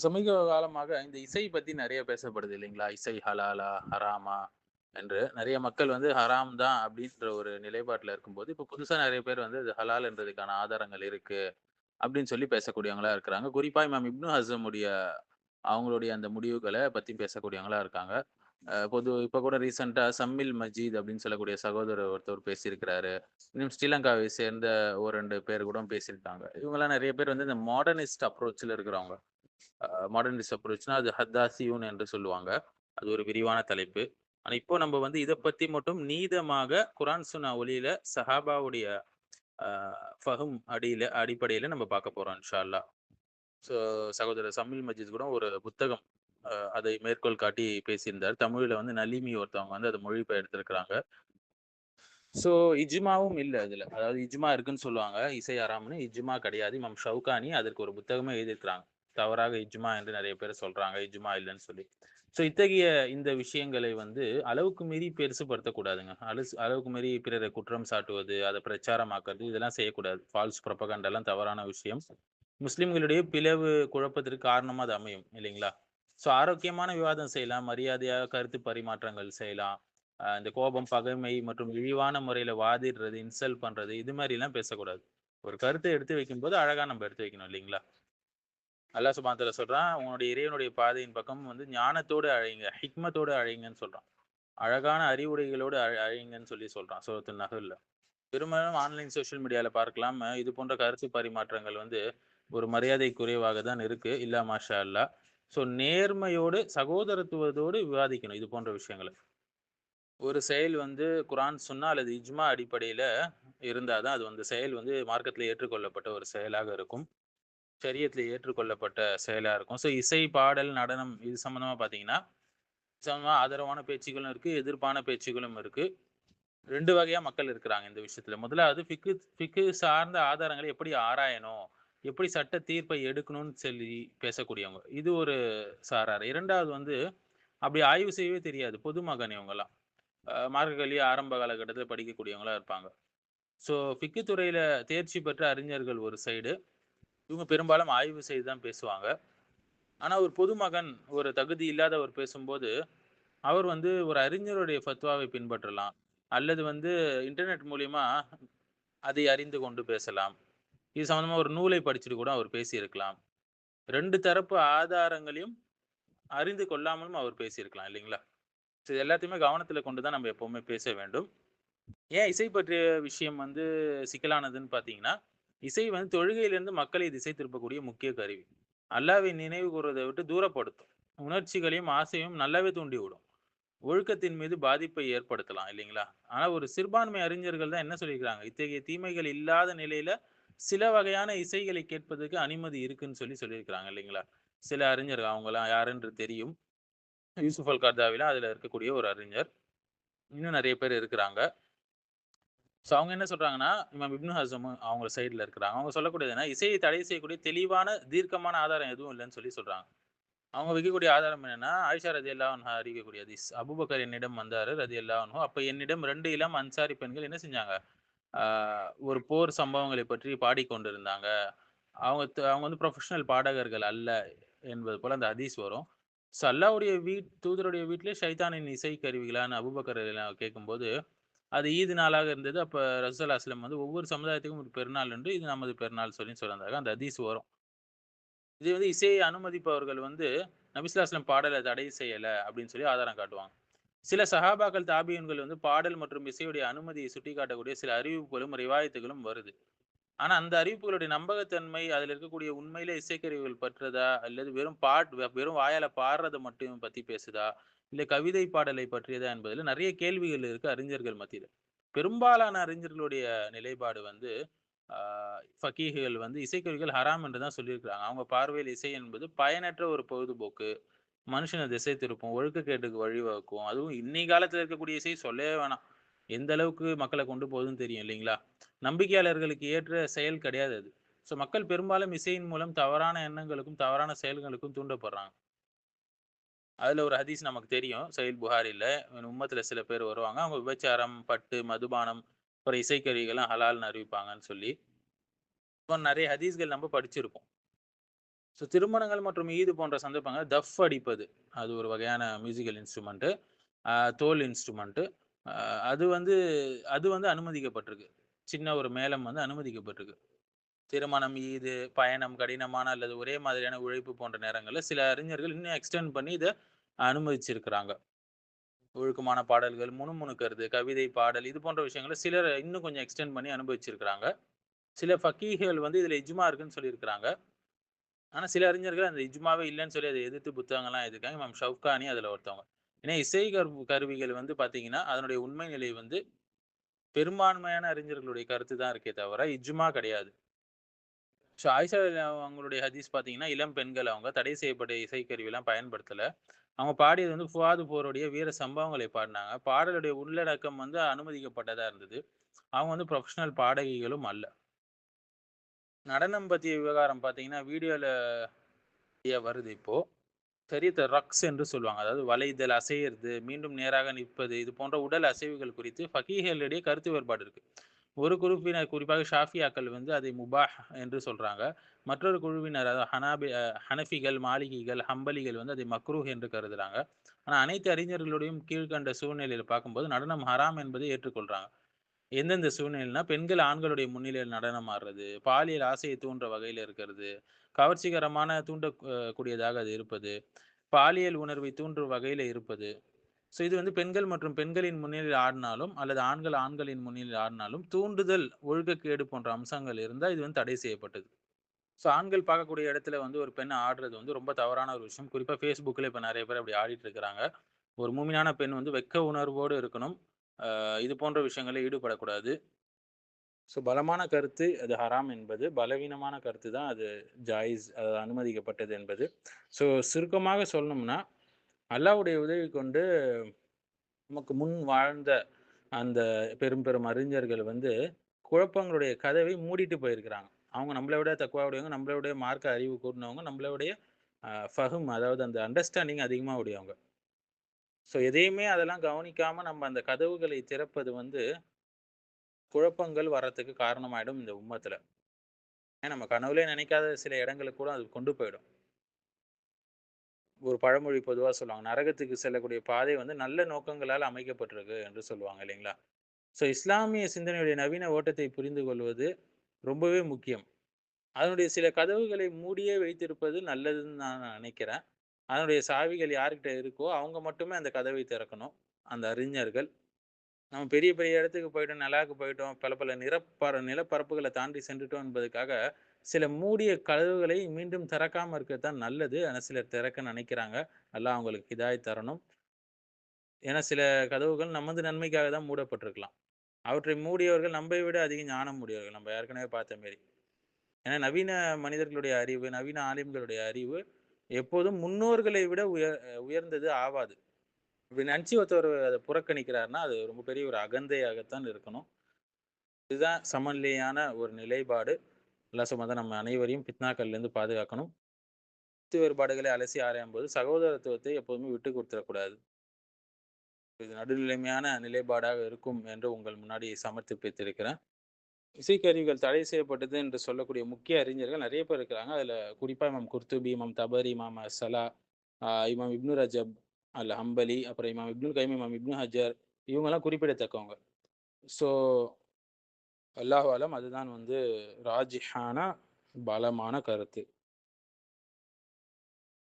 சமீப காலமாக இந்த இசை பத்தி நெறைய பேசப்படுது இல்லைங்களா? இசை ஹலாலா? ஹராமா? என்று நெறைய மக்கள் வந்து ஹராம் தான் அப்படின்ற ஒரு நிலைப்பாட்டுல இருக்கும்போது, இப்ப புதுசா நெறைய பேர் வந்து அது ஹலால் என்றதுக்கான ஆதாரங்கள் இருக்கு அப்படின்னு சொல்லி பேசக்கூடியவங்களா இருக்கிறாங்க. குறிப்பா இமாம் இப்னு ஹஸமுடைய அவங்களுடைய அந்த முடிவுகள பத்தி பேசக்கூடியவங்களா இருக்காங்க. இப்ப கூட ரீசென்ட்டா சம்மில் மஜீத் அப்படின்னு சொல்லக்கூடிய சகோதரர் ஒருத்தர் பேசியிருக்கிறாரு. இன்னும் ஸ்ரீலங்காவை சேர்ந்த 1, 2 பேர் கூட பேசியிருக்காங்க. இவங்கலாம் நெறைய பேர் வந்து இந்த மாடர்னிஸ்ட் அப்ரோச்ல இருக்கிறவங்க. மாடர்னிஸ்ட் அப்ரோச்னா அது ஹத்தாசியூன் என்று சொல்லுவாங்க. அது ஒரு விரிவான தலைப்பு. ஆனா, இப்போ நம்ம வந்து இத பத்தி மட்டும் நீதமாக குரான், சுன்னா ஒளியில சஹாபாவுடைய அ ஃபஹம் அடிப்படையில நம்ம பார்க்க போறோம் இன்ஷா அல்லாஹ். ஸோ சகோதரர் சமீல் மஜீத் கூட ஒரு புத்தகம் அதை மேற்கோள் காட்டி பேசியிருந்தார். தமிழ்ல வந்து நலிமி ஒருத்தவங்க வந்து அத மொழிபெயர்த்திருக்கிறாங்க. ஸோ இஜ்மாவும் இல்ல அதுல. அதாவது இஜ்மா இருக்குன்னு சொல்லுவாங்க. இசை ஹராம்ன்னு. இஜ்மா கிடையாது. இமாம் ஷவுகானி அதற்கு ஒரு புத்தகமே எழுதியிருக்கிறாங்க. தவறாக இஜ்மா என்று நெறைய பேர் சொல்றாங்க. இஜ்மா இல்லன்னு சொல்லி. ஸோ இத்தகைய இந்த விஷயங்களை வந்து அளவுக்கு மீறி பெருசுபடுத்தக்கூடாதுங்க. அளவுக்கு மீறி பிறரை குற்றம் சாட்டுவது, அத பிரச்சாரமாக்குறது இதெல்லாம் செய்யக்கூடாது. ஃபால்ஸ் புரபகண்டாலாம் தவறான விஷயம். முஸ்லிம்களுடைய பிளவு, குழப்பத்திற்கு காரணமா அது அமையும் இல்லைங்களா? ஸோ ஆரோக்கியமான விவாதம் செய்யலாம். மரியாதையா கருத்து பரிமாற்றங்கள் செய்யலாம். இந்த கோபம், பகைமை மற்றும் இழிவான முறையில வாதிடுறது, இன்சல்ட் பண்றது இது மாரிலாம் பேசக்கூடாது. ஒரு கருத்த எடுத்து வைக்கும்போது அழகா நம்ம எடுத்து வைக்கணும் இல்லைங்களா? அல்லாஹ் சுப்ஹானஹு வ தஆலா சொல்றான், "உன்னுடைய இறைவனுடைய பாதையின் பக்கம் வந்து ஞானத்தோடு அழைங்க, ஹிக்மத்தோடு அழைங்கன்னு" சொல்றான். அழகான அறிவுரைகளோடு அழைங்கன்னு சொல்லி சொல்றான். சூரத்துல் நஹ்ல்ல. பெரும்பாலும் ஆன்லைன் சோசியல் மீடியால பார்க்கலாம். இது போன்ற கருத்து பரிமாற்றங்கள் வந்து ஒரு மரியாதை குறைவாக தான் இருக்கு. இல்லா மாஷா அல்லாஹ். ஸோ நேர்மையோடு, சகோதரத்துவத்தோடு விவாதிக்கணும் இது போன்ற விஷயங்கள. ஒரு செயல் வந்து குரான், சுன்னா அல்லது இஜ்மா அடிப்படையில இருந்தா தான் அது வந்து செயல் வந்து மார்க்கத்தில ஏற்றுக்கொள்ளப்பட்ட ஒரு செயலாக இருக்கும். ஷரியத்தில ஏற்றுக்கொள்ளப்பட்ட செயலா இருக்கும். ஸோ இசை, பாடல், நடனம் இது சம்மந்தமா பார்த்தீங்கன்னா, சமமா ஆதரவான பேச்சுக்களும் இருக்கு, எதிர்ப்பான பேச்சுக்களும் இருக்கு. 2 வகையா மக்கள் இருக்கிறாங்க இந்த விஷயத்துல. முதலாவது ஃபிக்ஹ் சார்ந்த ஆதாரங்களை எப்படி ஆராயணும்? எப்படி சட்ட தீர்ப்பை எடுக்கணும்னு சொல்லி பேசக்கூடியவங்க. இது ஒரு சாரார். 2வது வந்து அப்படி ஆய்வு செய்யவே தெரியாது. பொதுமகன் இவங்கலாம். மார்க்க கல்வி ஆரம்ப காலகட்டத்தில படிக்கக்கூடியவங்களா இருப்பாங்க. ஸோ ஃபிக்ஹ் துறையில தேர்ச்சி பெற்ற அறிஞர்கள் ஒரு சைடு. இவங்க பெரும்பாலும் ஆய்வு செய்து தான் பேசுவாங்க. ஆனா ஒரு பொதுமகன், ஒரு தகுதி இல்லாதவர் பேசும்போது, அவர் வந்து ஒரு அறிஞருடைய ஃபத்வாவை பின்பற்றலாம். அல்லது வந்து இன்டர்நெட் மூலியமா அதை அறிந்து கொண்டு பேசலாம். இது சம்மந்தமா ஒரு நூலை படிச்சுட்டு கூட அவர் பேசியிருக்கலாம். 2 தரப்பு ஆதாரங்களையும் அறிந்து கொள்ளாமலும் அவர் பேசியிருக்கலாம் இல்லைங்களா? இது எல்லாத்தையுமே கவனத்தில கொண்டு தான் நம்ம எப்பவுமே பேச வேண்டும். ஏன் இசை பற்றிய விஷயம் வந்து சிக்கலானதுன்னு பார்த்தீங்கன்னா, இசை வந்து தொழுகையிலிருந்து மக்களை திசை திருப்பக்கூடிய முக்கிய கருவி. அல்லாஹ்வை நினைவு கூர்வதை விட்டு தூரப்படுத்தும். உணர்ச்சிகளையும், ஆசையும் நல்லாவே தூண்டிவிடும். ஒழுக்கத்தின் மீது பாதிப்பை ஏற்படுத்தலாம் இல்லைங்களா? ஆனா ஒரு சிறுபான்மை அறிஞர்கள் தான் என்ன சொல்லியிருக்கிறாங்க, இத்தகைய தீமைகள் இல்லாத நிலையில சில வகையான இசைகளை கேட்பதற்கு அனுமதி இருக்குன்னு சொல்லியிருக்கிறாங்க இல்லைங்களா? சில அறிஞர்கள் அவங்கலாம் யாருன்று தெரியும். யூசுப் அல் கர்தாவிலாம் அதுல இருக்கக்கூடிய ஒரு அறிஞர். இன்னும் நெறைய பேர் இருக்கிறாங்க. ஸோ அவங்க என்ன சொல்றாங்கன்னா, இமாம் இப்னு ஹஸம் அவங்க சைடுல இருக்கிறாங்க. அவங்க சொல்லக்கூடியது என்ன, இசையை தடை செய்யக்கூடிய தெளிவான, தீர்க்கமான ஆதாரம் எதுவும் இல்லன்னு சொல்றாங்க. அவங்க வைக்கக்கூடிய ஆதாரம் என்னன்னா, ஆயிஷா ரலியல்லாஹு அன்ஹா அறிவிக்கக்கூடிய ஹதீஸ். அபூபக்கர் என்னிடம் வந்தாரு ரலியல்லாஹு அன்ஹு. அப்ப என்னிடம் 2 இளம் அன்சாரி பெண்கள் என்ன செஞ்சாங்க? ஆ ஒரு போர் சம்பவங்களைப் பற்றி பாடிக்கொண்டிருந்தாங்க. அவங்க வந்து ப்ரொஃபஷனல் பாடகர்கள் அல்ல என்பது போல அந்த ஹதீஸ் வரும். ஸோ அல்லாஹ்வுடைய தூதருடைய வீட்டிலே ஷைத்தானின் இசை கருவிகளான்னு அபூபக்கர் ரலியல்லாஹு அன்ஹு கேட்கும்போது, அது ஈத் நாளாக இருந்தது. அப்ப ரசூல் ஸல்லல்லாஹு அலைஹி வஸல்லம் வந்து ஒவ்வொரு சமுதாயத்துக்கும் ஒரு பெருநாள் உண்டு. இது நமது பெருநாள் சொல்லியிருந்தாங்க. அந்த ஹதீஸ் வரும். இது வந்து இசையை அனுமதிப்பவர்கள் வந்து நபி ஸல்லல்லாஹு அலைஹி வஸல்லம் பாடல தடை செய்யல அப்படின்னு சொல்லி ஆதாரம் காட்டுவாங்க. சில சஹாபாக்கள், தாபியீன்கள் வந்து பாடல் மற்றும் இசையுடைய அனுமதியை சுட்டிக்காட்டக்கூடிய சில அறிவிப்புகளும், ரிவாயத்துகளும் வருது. ஆனா அந்த அறிவிப்புகளுடைய நம்பகத்தன்மை, அதில இருக்கக்கூடிய உண்மையிலே இசைக்கருவிகள் பற்றதா? அல்லது வெறும் வாயால பாடுறத மட்டும் பத்தி பேசுதா? இல்ல கவிதை பாடலை பற்றியதா என்பதில நெறைய கேள்விகள் இருக்கு அறிஞர்கள் மத்தியில. பெரும்பாலான அறிஞர்களுடைய நிலைப்பாடு வந்து ஆ ஃபகீஹுகள் வந்து இசைக்கருவிகள் ஹராம் என்று தான் சொல்லியிருக்கிறாங்க. அவங்க பார்வையில் இசை என்பது பயனற்ற ஒரு பொழுதுபோக்கு. மனுஷன திசை திருப்பும், ஒழுக்கக்கேட்டுக்கு வழிவகுக்கும். அதுவும் இன்னைய காலத்துல இருக்கக்கூடிய இசை சொல்லவே வேணாம். எந்த அளவுக்கு மக்கள கொண்டு போகுதுன்னு தெரியும் இல்லைங்களா? நம்பிக்கையாளர்களுக்கு ஏற்ற செயல் கிடையாது அது. ஸோ மக்கள் பெரும்பாலும் இசையின் மூலம் தவறான எண்ணங்களுக்கும், தவறான செயல்களுக்கும் தூண்டப்படுறாங்க. அதுல ஒரு ஹதீஸ் நமக்கு தெரியும். சஹீல் புகாரில உம்மத்துல சில பேர் வருவாங்க. அவங்க விபச்சாரம், பட்டு, மதுபானம், அப்புறம் இசைக்கருவிகள்லாம் ஹலால்ன்னு அறிவிப்பாங்கன்னு சொல்லி. இப்போ நெறைய ஹதீஸ்கள் நம்ம படிச்சிருப்போம். ஸோ திருமணங்கள் மற்றும் ஈது போன்ற சந்தர்ப்பங்கள் தஃப் அடிப்பது. அது ஒரு வகையான மியூசிக்கல் இன்ஸ்ட்ருமென்ட்டு. தோல் இன்ஸ்ட்ருமென்ட்டு. அ அது வந்து அது வந்து அனுமதிக்கப்பட்டிருக்கு. சின்ன ஒரு மேளம் வந்து அனுமதிக்கப்பட்டிருக்கு. திருமணம், ஈது, பயணம், கடினமான அல்லது ஒரே மாதிரியான உழைப்பு போன்ற நேரங்கள்ல சில அறிஞர்கள் இன்னும் எக்ஸ்டெண்ட் பண்ணி இத அனுமதிச்சிருக்கிறாங்க. ஒழுக்கமான பாடல்கள், முணுமுணுக்கிறது, கவிதை, பாடல் இது போன்ற விஷயங்கள சிலர் இன்னும் கொஞ்சம் எக்ஸ்டெண்ட் பண்ணி அனுபவிச்சிருக்கிறாங்க. சில ஃபக்கீஹ்கள் வந்து இதுல இஜ்மா இருக்குன்னு சொல்லியிருக்கிறாங்க. ஆனா சில அறிஞர்கள் அந்த இஜ்மாவே இல்லன்னு சொல்லி அத எதிர்த்து புத்தகங்கள்லாம் எழுதியிருக்காங்க. இமாம் ஷவுக்கானி அதுல ஒருத்தவங்க. ஏன்னா இசை கருவிகள் வந்து பார்த்தீங்கன்னா, அதனுடைய உண்மை நிலை வந்து பெரும்பான்மையான அறிஞர்களுடைய கருத்து தான் இருக்கே தவிர, இஜ்மா கிடையாது. ஆயிஷா அவங்களுடைய ஹதீஸ் பார்த்தீங்கன்னா, இளம் பெண்கள் அவங்க தடை செய்யப்பட்ட இசைக்கருவிலாம் பயன்படுத்தல. அவங்க பாடியது வந்து ஃபுஆது போருடைய வீர சம்பவங்களை பாடுனாங்க. பாடலுடைய உள்ளடக்கம் வந்து அனுமதிக்கப்பட்டதா இருந்தது. அவங்க வந்து ப்ரொஃபஷனல் பாடகிகளும் அல்ல. நடனம் பத்திய விவகாரம் பார்த்தீங்கன்னா, வீடியோல வருது இப்போ. சரியத் ரக்ஸ் என்று சொல்லுவாங்க. அதாவது வளைதல், அசையறது, மீண்டும் நேராக நிற்பது, இது போன்ற உடல் அசைவுகள் குறித்து ஃபகீஹ்களிடையே கருத்து வேறுபாடு இருக்கு. ஒரு குழுப்பினர் குறிப்பாக ஷாஃபியாக்கள் வந்து அதை முபாஹ் என்று சொல்றாங்க. மற்றொரு குழுவினர் அதாவது ஹனஃபிகள், மாலிகிகள், ஹம்பலிகள் வந்து அதை மக்ரூஹ் என்று கருதுறாங்க. ஆனா அனைத்து அறிஞர்களுடையும் கீழ்க்கண்ட சூழ்நிலையில பார்க்கும்போது நடனம் ஹராம் என்பதை ஏற்றுக்கொள்றாங்க. எந்தெந்த சூழ்நிலைனா, பெண்கள் ஆண்களுடைய முன்னிலையில் நடனம் ஆடுறது, பாலியல் ஆசையை தூண்டுற வகையில இருக்கிறது, கவர்ச்சிகரமான கூடியதாக அது இருப்பது, பாலியல் உணர்வை தூண்டும் வகையில இருப்பது. ஸோ இது வந்து பெண்கள் மற்றும் பெண்களின் முன்னிலையில் ஆடினாலும், அல்லது ஆண்கள் ஆண்களின் முன்னிலையில் ஆடினாலும், தூண்டுதல், ஒழுக்கக்கேடு போன்ற அம்சங்கள் இருந்தா இது வந்து தடை செய்யப்பட்டது. ஸோ ஆண்கள் பார்க்கக்கூடிய இடத்துல வந்து ஒரு பெண் ஆடுறது வந்து ரொம்ப தவறான ஒரு விஷயம். குறிப்பா Facebookல இப்ப நெறைய பேர் அப்படி ஆடிட்டு இருக்கிறாங்க. ஒரு மூமினான பெண் வந்து வெட்க உணர்வோடு இருக்கணும். இது போன்ற விஷயங்கள்ல ஈடுபடக்கூடாது. ஸோ பலமான கருத்து அது ஹராம் என்பது. பலவீனமான கருத்து தான் அது ஜாயிஸ் அனுமதிக்கப்பட்டது என்பது. ஸோ சுருக்கமாக சொல்லணும்னா, அல்லாஹ்வுடைய உதவி கொண்டு நமக்கு முன் வாழ்ந்த அந்த பெரும் பெரும் அறிஞர்கள் வந்து குழப்பங்களுடைய கதவை மூடிட்டு போயிருக்கிறாங்க. அவங்க நம்மள விட தக்வா உடையவங்க, நம்மள விட மார்க்க அறிவு கூர்ந்தவங்க, நம்மள விட ஃபஹம் அதாவது அந்த அண்டர்ஸ்டாண்டிங் அதிகமா உடையவங்க. ஸோ எதையுமே அதெல்லாம் கவனிக்காம நம்ம அந்த கதவுகளை திறப்பது வந்து குழப்பங்கள் வர்றதுக்கு காரணமாயிடும் இந்த உம்மத்துல. ஏன் நம்ம கனவுலயே நினைக்காத சில இடங்களுக்கு கூட அது கொண்டு போயிடும். ஒரு பழமொழி பொதுவா சொல்லுவாங்க. நரகத்துக்கு செல்லக்கூடிய பாதை வந்து நல்ல நோக்கங்களால் அமைக்கப்பட்டிருக்கு என்று சொல்லுவாங்க இல்லைங்களா? ஸோ இஸ்லாமிய சிந்தனையுடைய நவீன ஓட்டத்தை புரிந்து கொள்வது ரொம்பவே முக்கியம். அதனுடைய சில கதவுகளை மூடியே வைத்திருப்பது நல்லதுன்னு நான் நினைக்கிறேன். அதனுடைய சாவிகள் யார்கிட்ட இருக்கோ, அவங்க மட்டுமே அந்த கதவை திறக்கணும். அந்த அறிஞர்கள். நம்ம பெரிய பெரிய இடத்துக்கு போயிட்டோம், நிலாவுக்கு போயிட்டோம், பல பல நிலப்பரப்புகள தாண்டி சென்றுட்டோம் என்பதற்காக, சில மூடிய கதவுகளை மீண்டும் திறக்காம இருக்கிறது தான் நல்லது. ஆனா சிலர் திறக்க நினைக்கிறாங்க. அல்லாஹ் அவங்களுக்கு ஹிதாயத் தரணும். ஏன்னா சில கதவுகள் நமது நன்மைக்காக தான் மூடப்பட்டிருக்கலாம். அவற்றை மூடியவர்கள் நம்மை விட அதிக ஞானம் உடையவர்கள். நம்ம ஏற்கனவே பார்த்த மாரி. ஏன்னா நவீன மனிதர்களுடைய அறிவு, நவீன ஆலிம்களுடைய அறிவு எப்போதும் முன்னோர்களை விட உயர்ந்தது ஆவாது. இப்படி நினைச்சு ஒருத்தர் அத புறக்கணிக்கிறார்ன்னா, அது ரொம்ப பெரிய ஒரு அகந்தையாகத்தான் இருக்கணும். இதுதான் சமநிலையான ஒரு நிலைப்பாடு. அல்லாஹ் சுப்ஹானஹு நம்ம அனைவரையும் ஃபித்னாக்கள்லேருந்து பாதுகாக்கணும். கருத்து வேறுபாடுகளை அலசி ஆராயும்போது சகோதரத்துவத்தை எப்போதுமே விட்டுக் குடுத்துறக்கூடாது. இது நடுநிலைமையான நிலைப்பாடாக இருக்கும் என்று உங்கள் முன்னாடி சமர்ப்பித்திருக்கிறேன். இசைக்கருவிகள் தடை செய்யப்பட்டது என்று சொல்லக்கூடிய முக்கிய அறிஞர்கள் நெறைய பேர் இருக்கிறாங்க. அதுல குறிப்பா இமாம் குர்துபி, இமாம் தபரி, இமாம் சலா, இமாம் இப்னு ரஜப் அல் ஹம்பலி, அப்புறம் இமாம் இப்னுல் கைம், இமாம் இப்னு ஹஜர் இவங்கலாம் குறிப்பிடத்தக்கவங்க. ஸோ அல்லாஹு அலம் அதுதான் வந்து ராஜிஹான பலமான கருத்து.